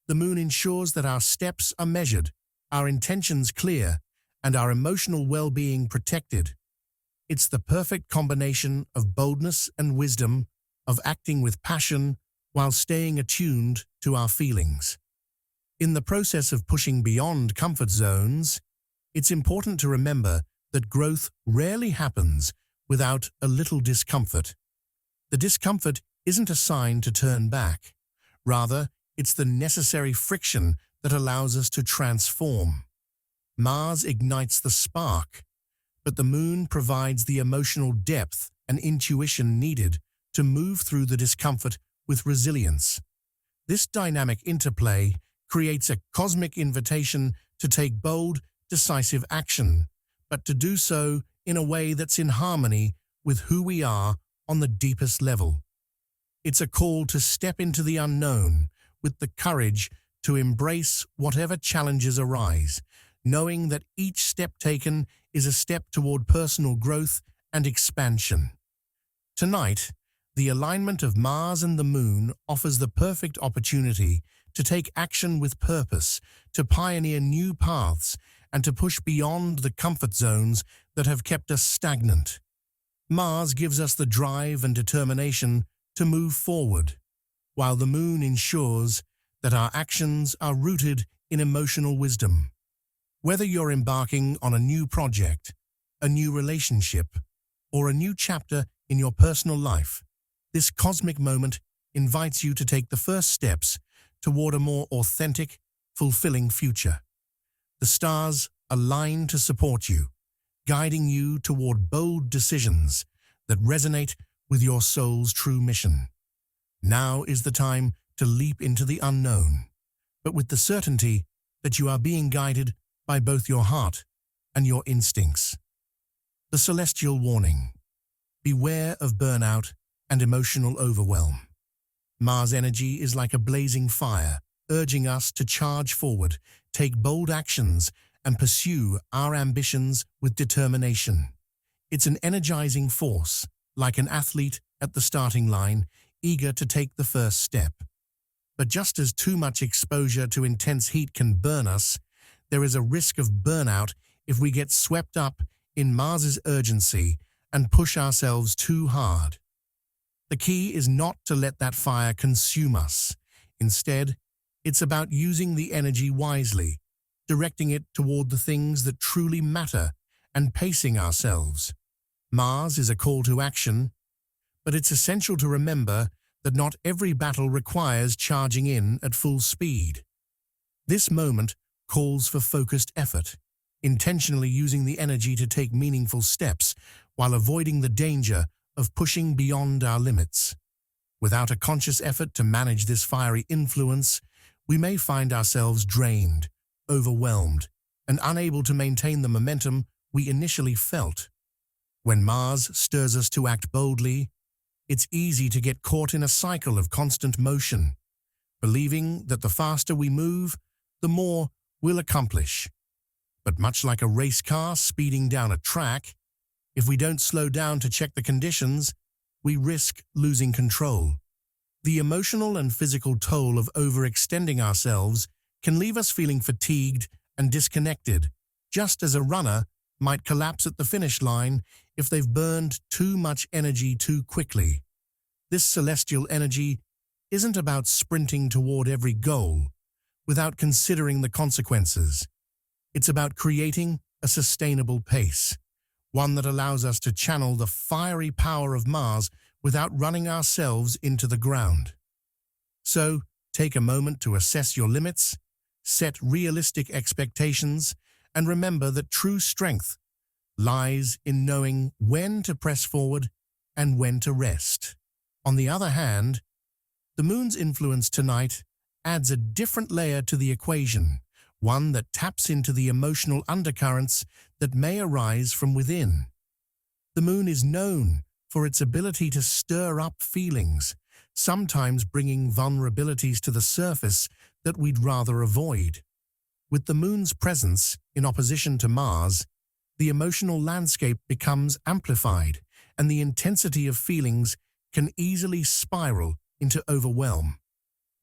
the Moon ensures that our steps are measured, our intentions clear, and our emotional well-being protected. It's the perfect combination of boldness and wisdom, of acting with passion while staying attuned to our feelings. In the process of pushing beyond comfort zones, it's important to remember that growth rarely happens without a little discomfort. The discomfort isn't a sign to turn back. Rather, it's the necessary friction that allows us to transform. Mars ignites the spark, but the moon provides the emotional depth and intuition needed to move through the discomfort with resilience. This dynamic interplay creates a cosmic invitation to take bold, decisive action, but to do so in a way that's in harmony with who we are on the deepest level. It's a call to step into the unknown with the courage to embrace whatever challenges arise, knowing that each step taken is a step toward personal growth and expansion. Tonight, the alignment of Mars and the Moon offers the perfect opportunity to take action with purpose, to pioneer new paths, and to push beyond the comfort zones that have kept us stagnant. Mars gives us the drive and determination to move forward, while the Moon ensures that our actions are rooted in emotional wisdom. Whether you're embarking on a new project, a new relationship, or a new chapter in your personal life, this cosmic moment invites you to take the first steps toward a more authentic, fulfilling future. The stars align to support you, guiding you toward bold decisions that resonate with your soul's true mission. Now is the time to leap into the unknown, but with the certainty that you are being guided by both your heart and your instincts. The celestial warning: beware of burnout and emotional overwhelm. Mars energy is like a blazing fire, urging us to charge forward, take bold actions, and pursue our ambitions with determination. It's an energizing force, like an athlete at the starting line, eager to take the first step. But just as too much exposure to intense heat can burn us, there is a risk of burnout if we get swept up in Mars's urgency and push ourselves too hard. The key is not to let that fire consume us. Instead, it's about using the energy wisely, directing it toward the things that truly matter, and pacing ourselves. Mars is a call to action, but it's essential to remember that not every battle requires charging in at full speed. This moment calls for focused effort, intentionally using the energy to take meaningful steps while avoiding the danger of pushing beyond our limits. Without a conscious effort to manage this fiery influence, we may find ourselves drained, overwhelmed, and unable to maintain the momentum we initially felt. When Mars stirs us to act boldly, it's easy to get caught in a cycle of constant motion, believing that the faster we move, the more we'll accomplish. But much like a race car speeding down a track, if we don't slow down to check the conditions, we risk losing control. The emotional and physical toll of overextending ourselves can leave us feeling fatigued and disconnected, just as a runner might collapse at the finish line if they've burned too much energy too quickly. This celestial energy isn't about sprinting toward every goal without considering the consequences. It's about creating a sustainable pace, one that allows us to channel the fiery power of Mars without running ourselves into the ground. So, take a moment to assess your limits, set realistic expectations, and remember that true strength lies in knowing when to press forward and when to rest. On the other hand, the Moon's influence tonight adds a different layer to the equation, one that taps into the emotional undercurrents that may arise from within. The Moon is known for its ability to stir up feelings, sometimes bringing vulnerabilities to the surface that we'd rather avoid. With the Moon's presence in opposition to Mars, the emotional landscape becomes amplified, and the intensity of feelings can easily spiral into overwhelm.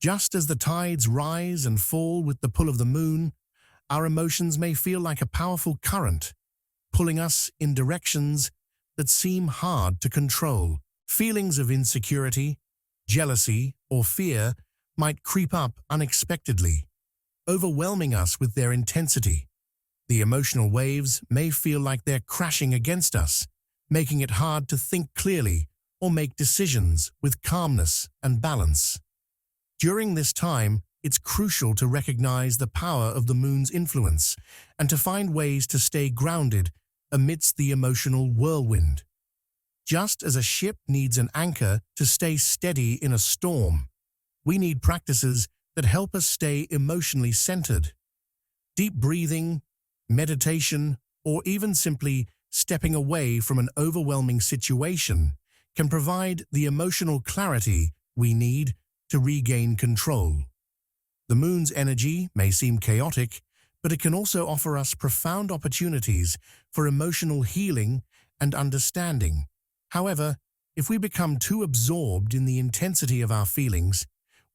Just as the tides rise and fall with the pull of the Moon, our emotions may feel like a powerful current, pulling us in directions that seem hard to control. Feelings of insecurity, jealousy, or fear might creep up unexpectedly, overwhelming us with their intensity. The emotional waves may feel like they're crashing against us, making it hard to think clearly or make decisions with calmness and balance. During this time, it's crucial to recognize the power of the moon's influence and to find ways to stay grounded amidst the emotional whirlwind. Just as a ship needs an anchor to stay steady in a storm, we need practices that help us stay emotionally centered. Deep breathing, meditation, or even simply stepping away from an overwhelming situation can provide the emotional clarity we need to regain control. The moon's energy may seem chaotic, but it can also offer us profound opportunities for emotional healing and understanding. However, if we become too absorbed in the intensity of our feelings,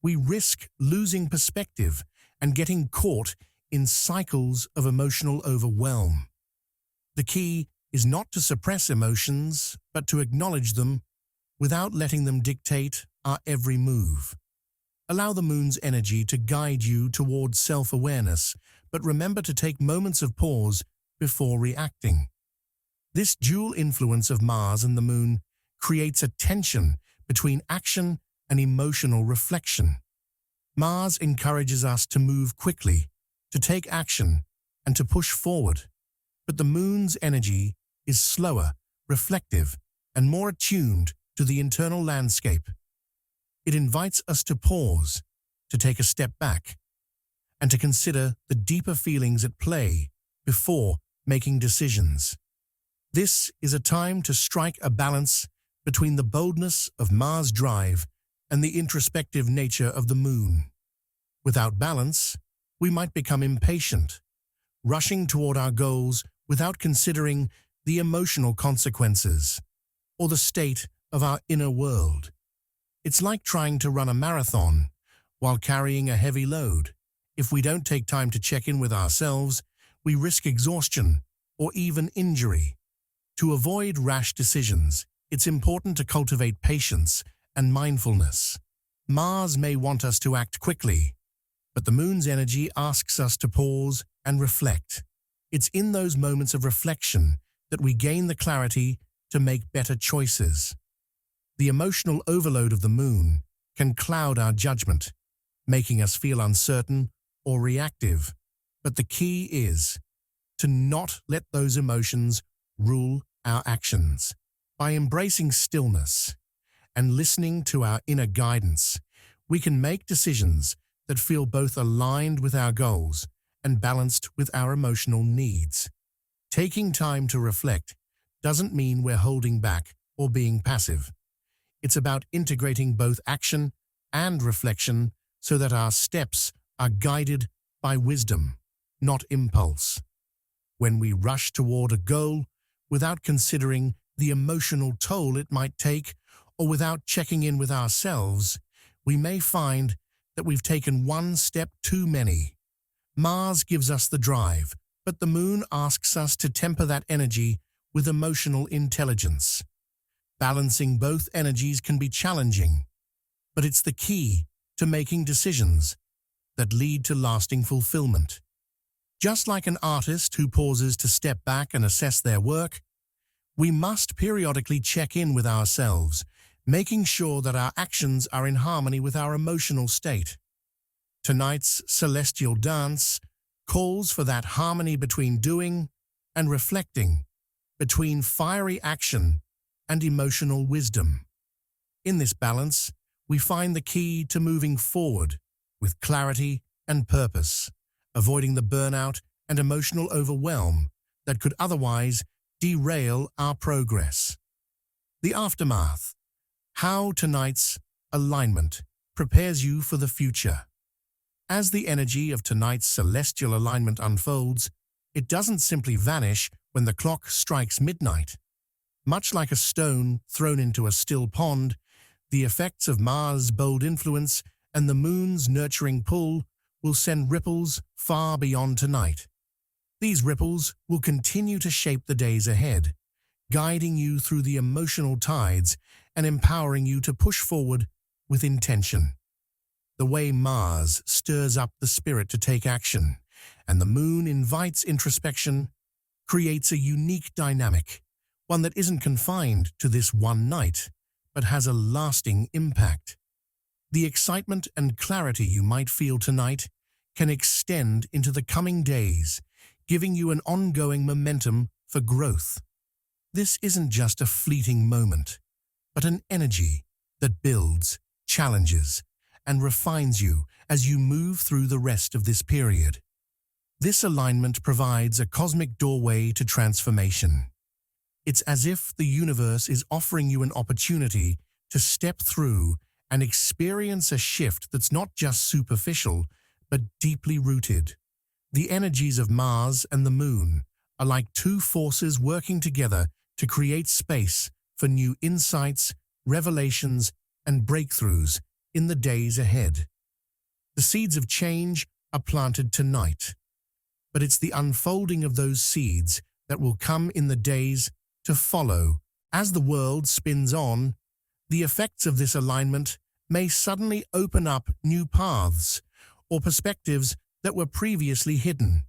we risk losing perspective and getting caught in cycles of emotional overwhelm. The key is not to suppress emotions, but to acknowledge them without letting them dictate our every move. Allow the moon's energy to guide you towards self-awareness, but remember to take moments of pause before reacting. This dual influence of Mars and the moon creates a tension between action and emotional reflection. Mars encourages us to move quickly, to take action, and to push forward. But the moon's energy is slower, reflective, and more attuned to the internal landscape. It invites us to pause, to take a step back, and to consider the deeper feelings at play before making decisions. This is a time to strike a balance between the boldness of Mars' drive and the introspective nature of the moon. Without balance, we might become impatient, rushing toward our goals without considering the emotional consequences or the state of our inner world. It's like trying to run a marathon while carrying a heavy load. If we don't take time to check in with ourselves, we risk exhaustion or even injury. To avoid rash decisions, it's important to cultivate patience and mindfulness. Mars may want us to act quickly, but the moon's energy asks us to pause and reflect. It's in those moments of reflection that we gain the clarity to make better choices. The emotional overload of the moon can cloud our judgment, making us feel uncertain or reactive. But the key is to not let those emotions rule our actions. By embracing stillness and listening to our inner guidance, we can make decisions that feel both aligned with our goals and balanced with our emotional needs. Taking time to reflect doesn't mean we're holding back or being passive. It's about integrating both action and reflection so that our steps are guided by wisdom, not impulse. When we rush toward a goal without considering the emotional toll it might take, or without checking in with ourselves, we may find that we've taken one step too many. Mars gives us the drive, but the moon asks us to temper that energy with emotional intelligence. Balancing both energies can be challenging, but it's the key to making decisions that lead to lasting fulfillment. Just like an artist who pauses to step back and assess their work, we must periodically check in with ourselves, making sure that our actions are in harmony with our emotional state. Tonight's celestial dance calls for that harmony between doing and reflecting, between fiery action and emotional wisdom. In this balance, we find the key to moving forward with clarity and purpose, avoiding the burnout and emotional overwhelm that could otherwise derail our progress. The aftermath. How tonight's alignment prepares you for the future. As the energy of tonight's celestial alignment unfolds, it doesn't simply vanish when the clock strikes midnight. Much like a stone thrown into a still pond, the effects of Mars' bold influence and the moon's nurturing pull will send ripples far beyond tonight. These ripples will continue to shape the days ahead, guiding you through the emotional tides and empowering you to push forward with intention. The way Mars stirs up the spirit to take action and the moon invites introspection creates a unique dynamic, one that isn't confined to this one night, but has a lasting impact. The excitement and clarity you might feel tonight can extend into the coming days, giving you an ongoing momentum for growth. This isn't just a fleeting moment, but an energy that builds, challenges, and refines you as you move through the rest of this period. This alignment provides a cosmic doorway to transformation. It's as if the universe is offering you an opportunity to step through and experience a shift that's not just superficial, but deeply rooted. The energies of Mars and the Moon are like two forces working together to create space for new insights, revelations, and breakthroughs in the days ahead. The seeds of change are planted tonight, but it's the unfolding of those seeds that will come in the days to follow. As the world spins on, the effects of this alignment may suddenly open up new paths or perspectives that were previously hidden.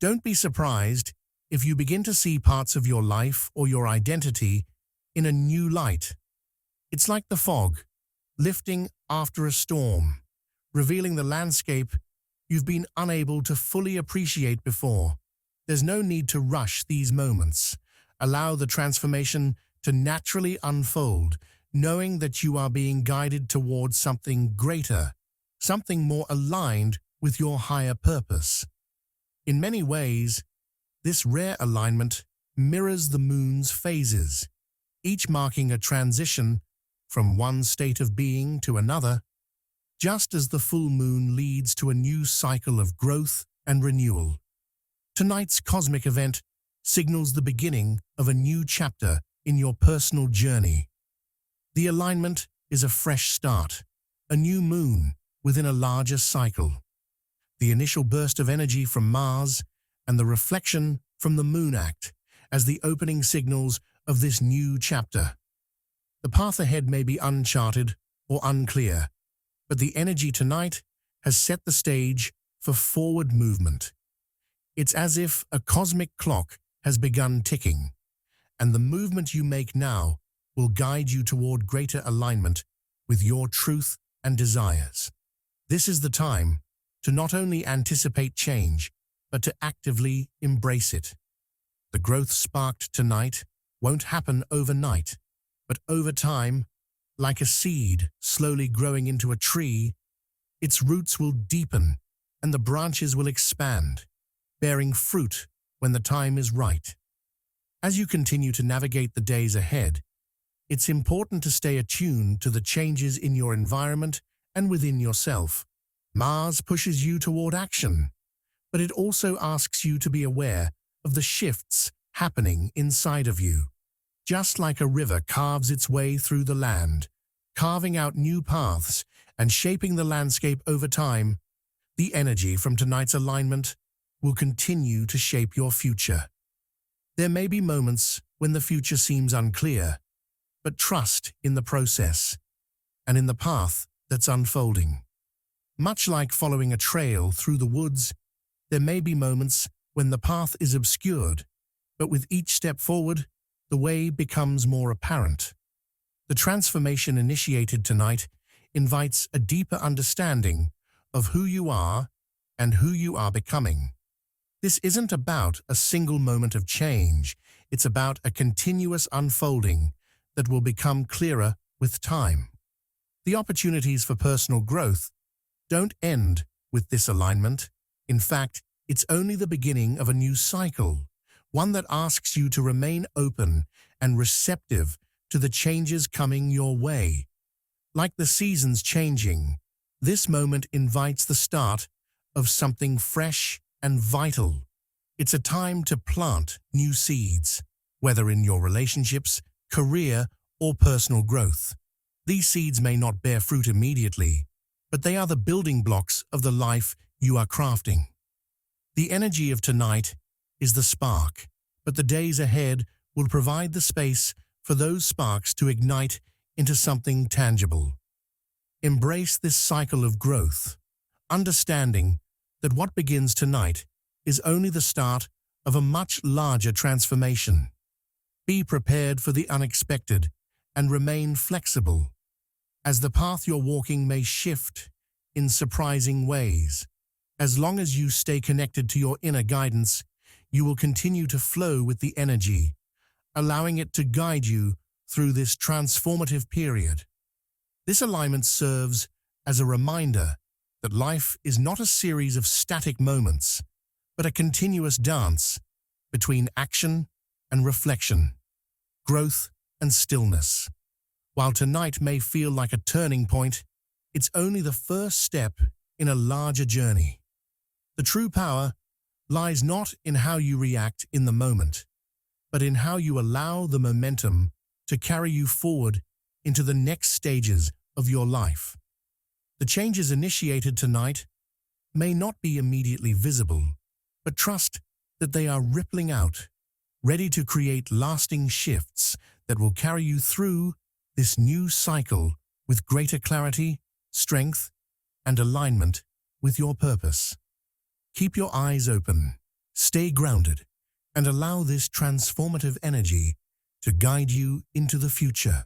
Don't be surprised if you begin to see parts of your life or your identity in a new light. It's like the fog, lifting after a storm, revealing the landscape you've been unable to fully appreciate before. There's no need to rush these moments. Allow the transformation to naturally unfold, knowing that you are being guided towards something greater, something more aligned with your higher purpose. In many ways, this rare alignment mirrors the moon's phases, each marking a transition from one state of being to another, just as the full moon leads to a new cycle of growth and renewal. Tonight's cosmic event signals the beginning of a new chapter in your personal journey. The alignment is a fresh start, a new moon within a larger cycle. The initial burst of energy from Mars and the reflection from the Moon act as the opening signals of this new chapter. The path ahead may be uncharted or unclear, but the energy tonight has set the stage for forward movement. It's as if a cosmic clock has begun ticking, and the movement you make now will guide you toward greater alignment with your truth and desires. This is the time to not only anticipate change, but to actively embrace it. The growth sparked tonight won't happen overnight, but over time, like a seed slowly growing into a tree, its roots will deepen and the branches will expand, bearing fruit when the time is right. As you continue to navigate the days ahead, it's important to stay attuned to the changes in your environment and within yourself. Mars pushes you toward action, but it also asks you to be aware of the shifts happening inside of you. Just like a river carves its way through the land, carving out new paths and shaping the landscape over time, the energy from tonight's alignment will continue to shape your future. There may be moments when the future seems unclear, but trust in the process and in the path that's unfolding. Much like following a trail through the woods, there may be moments when the path is obscured, but with each step forward, the way becomes more apparent. The transformation initiated tonight invites a deeper understanding of who you are and who you are becoming. This isn't about a single moment of change, it's about a continuous unfolding that will become clearer with time. The opportunities for personal growth don't end with this alignment. In fact, it's only the beginning of a new cycle, one that asks you to remain open and receptive to the changes coming your way. Like the seasons changing, this moment invites the start of something fresh and vital. It's a time to plant new seeds, whether in your relationships, career, or personal growth. These seeds may not bear fruit immediately, but they are the building blocks of the life you are crafting. The energy of tonight is the spark, but the days ahead will provide the space for those sparks to ignite into something tangible. Embrace this cycle of growth, understanding that what begins tonight is only the start of a much larger transformation. Be prepared for the unexpected and remain flexible, as the path you're walking may shift in surprising ways. As long as you stay connected to your inner guidance, you will continue to flow with the energy, allowing it to guide you through this transformative period. This alignment serves as a reminder that life is not a series of static moments, but a continuous dance between action and reflection, growth and stillness. While tonight may feel like a turning point, it's only the first step in a larger journey. The true power lies not in how you react in the moment, but in how you allow the momentum to carry you forward into the next stages of your life. The changes initiated tonight may not be immediately visible, but trust that they are rippling out, ready to create lasting shifts that will carry you through this new cycle with greater clarity, strength, and alignment with your purpose. Keep your eyes open, stay grounded, and allow this transformative energy to guide you into the future.